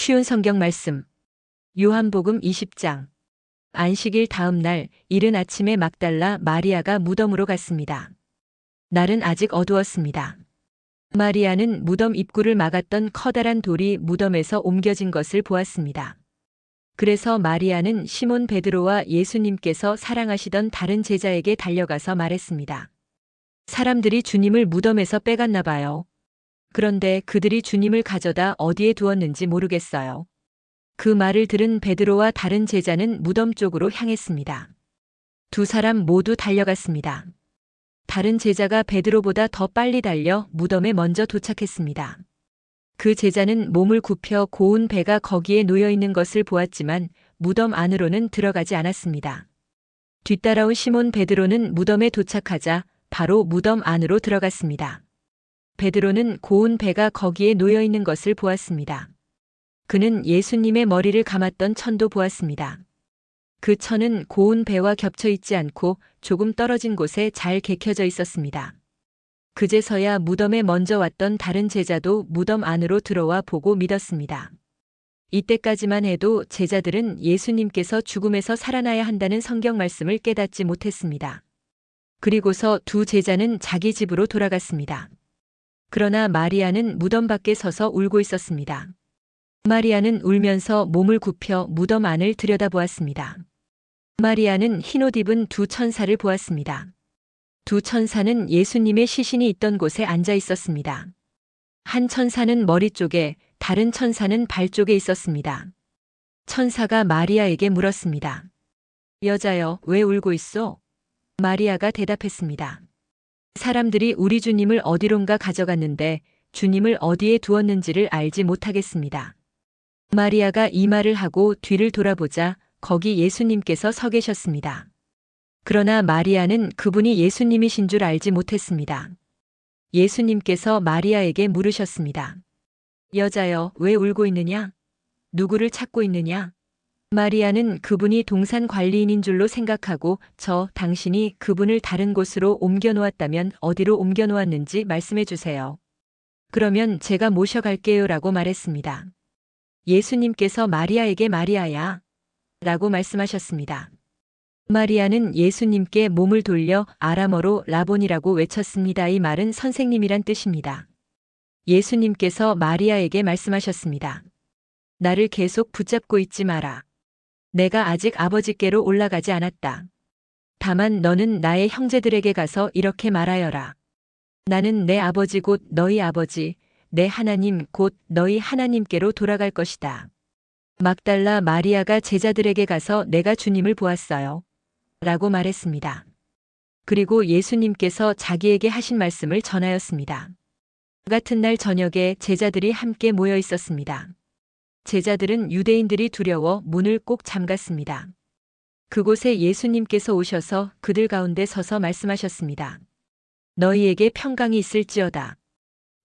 쉬운 성경 말씀. 요한복음 20장. 안식일 다음 날 이른 아침에 막달라 마리아가 무덤으로 갔습니다. 날은 아직 어두웠습니다. 마리아는 무덤 입구를 막았던 커다란 돌이 무덤에서 옮겨진 것을 보았습니다. 그래서 마리아는 시몬 베드로와 예수님께서 사랑하시던 다른 제자에게 달려가서 말했습니다. 사람들이 주님을 무덤에서 빼갔나 봐요. 그런데 그들이 주님을 가져다 어디에 두었는지 모르겠어요. 그 말을 들은 베드로와 다른 제자는 무덤 쪽으로 향했습니다. 두 사람 모두 달려갔습니다. 다른 제자가 베드로보다 더 빨리 달려 무덤에 먼저 도착했습니다. 그 제자는 몸을 굽혀 고운 배가 거기에 놓여 있는 것을 보았지만 무덤 안으로는 들어가지 않았습니다. 뒤따라온 시몬 베드로는 무덤에 도착하자 바로 무덤 안으로 들어갔습니다. 베드로는 고운 배가 거기에 놓여 있는 것을 보았습니다. 그는 예수님의 머리를 감았던 천도 보았습니다. 그 천은 고운 배와 겹쳐 있지 않고 조금 떨어진 곳에 잘 개켜져 있었습니다. 그제서야 무덤에 먼저 왔던 다른 제자도 무덤 안으로 들어와 보고 믿었습니다. 이때까지만 해도 제자들은 예수님께서 죽음에서 살아나야 한다는 성경 말씀을 깨닫지 못했습니다. 그리고서 두 제자는 자기 집으로 돌아갔습니다. 그러나 마리아는 무덤 밖에 서서 울고 있었습니다. 마리아는 울면서 몸을 굽혀 무덤 안을 들여다보았습니다. 마리아는 흰옷 입은 두 천사를 보았습니다. 두 천사는 예수님의 시신이 있던 곳에 앉아 있었습니다. 한 천사는 머리 쪽에, 다른 천사는 발 쪽에 있었습니다. 천사가 마리아에게 물었습니다. 여자여, 왜 울고 있소? 마리아가 대답했습니다. 사람들이 우리 주님을 어디론가 가져갔는데 주님을 어디에 두었는지를 알지 못하겠습니다. 마리아가 이 말을 하고 뒤를 돌아보자 거기 예수님께서 서 계셨습니다. 그러나 마리아는 그분이 예수님이신 줄 알지 못했습니다. 예수님께서 마리아에게 물으셨습니다. 여자여, 왜 울고 있느냐? 누구를 찾고 있느냐? 마리아는 그분이 동산 관리인인 줄로 생각하고 당신이 그분을 다른 곳으로 옮겨 놓았다면 어디로 옮겨 놓았는지 말씀해 주세요. 그러면 제가 모셔갈게요 라고 말했습니다. 예수님께서 마리아에게 마리아야 라고 말씀하셨습니다. 마리아는 예수님께 몸을 돌려 아람어로 라본이라고 외쳤습니다. 이 말은 선생님이란 뜻입니다. 예수님께서 마리아에게 말씀하셨습니다. 나를 계속 붙잡고 있지 마라. 내가 아직 아버지께로 올라가지 않았다. 다만 너는 나의 형제들에게 가서 이렇게 말하여라. 나는 내 아버지 곧 너희 아버지, 내 하나님 곧 너희 하나님께로 돌아갈 것이다. 막달라 마리아가 제자들에게 가서 내가 주님을 보았어요. 라고 말했습니다. 그리고 예수님께서 자기에게 하신 말씀을 전하였습니다. 같은 날 저녁에 제자들이 함께 모여 있었습니다. 제자들은 유대인들이 두려워 문을 꼭 잠갔습니다. 그곳에 예수님께서 오셔서 그들 가운데 서서 말씀하셨습니다. 너희에게 평강이 있을지어다.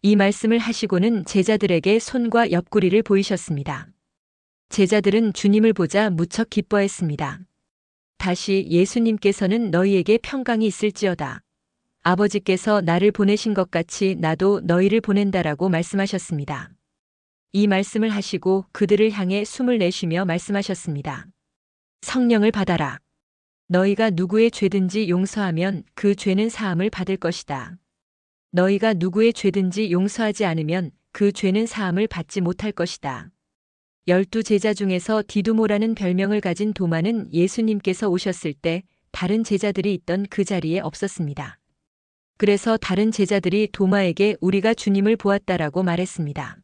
이 말씀을 하시고는 제자들에게 손과 옆구리를 보이셨습니다. 제자들은 주님을 보자 무척 기뻐했습니다. 다시 예수님께서는 너희에게 평강이 있을지어다. 아버지께서 나를 보내신 것 같이 나도 너희를 보낸다라고 말씀하셨습니다. 이 말씀을 하시고 그들을 향해 숨을 내쉬며 말씀하셨습니다. 성령을 받아라. 너희가 누구의 죄든지 용서하면 그 죄는 사함을 받을 것이다. 너희가 누구의 죄든지 용서하지 않으면 그 죄는 사함을 받지 못할 것이다. 12 제자 중에서 디두모라는 별명을 가진 도마는 예수님께서 오셨을 때 다른 제자들이 있던 그 자리에 없었습니다. 그래서 다른 제자들이 도마에게 우리가 주님을 보았다라고 말했습니다.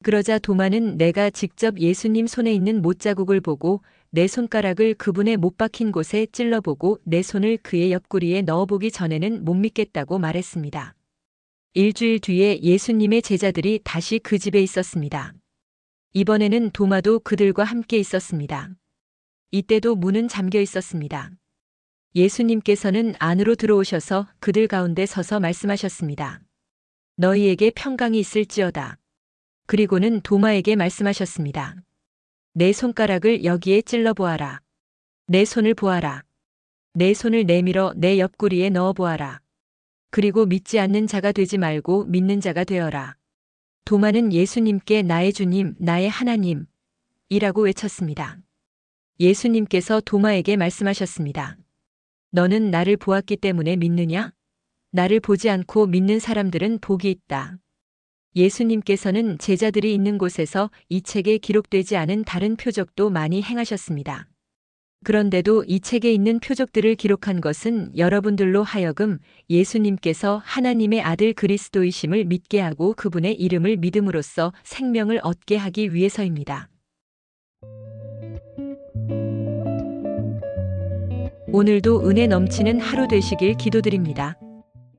그러자 도마는 내가 직접 예수님 손에 있는 못자국을 보고 내 손가락을 그분의 못 박힌 곳에 찔러보고 내 손을 그의 옆구리에 넣어보기 전에는 못 믿겠다고 말했습니다. 일주일 뒤에 예수님의 제자들이 다시 그 집에 있었습니다. 이번에는 도마도 그들과 함께 있었습니다. 이때도 문은 잠겨 있었습니다. 예수님께서는 안으로 들어오셔서 그들 가운데 서서 말씀하셨습니다. 너희에게 평강이 있을지어다. 그리고는 도마에게 말씀하셨습니다. 내 손가락을 여기에 찔러 보아라. 내 손을 보아라. 내 손을 내밀어 내 옆구리에 넣어 보아라. 그리고 믿지 않는 자가 되지 말고 믿는 자가 되어라. 도마는 예수님께 나의 주님, 나의 하나님 이라고 외쳤습니다. 예수님께서 도마에게 말씀하셨습니다. 너는 나를 보았기 때문에 믿느냐? 나를 보지 않고 믿는 사람들은 복이 있다. 예수님께서는 제자들이 있는 곳에서 이 책에 기록되지 않은 다른 표적도 많이 행하셨습니다. 그런데도 이 책에 있는 표적들을 기록한 것은 여러분들로 하여금 예수님께서 하나님의 아들 그리스도이심을 믿게 하고 그분의 이름을 믿음으로써 생명을 얻게 하기 위해서입니다. 오늘도 은혜 넘치는 하루 되시길 기도드립니다.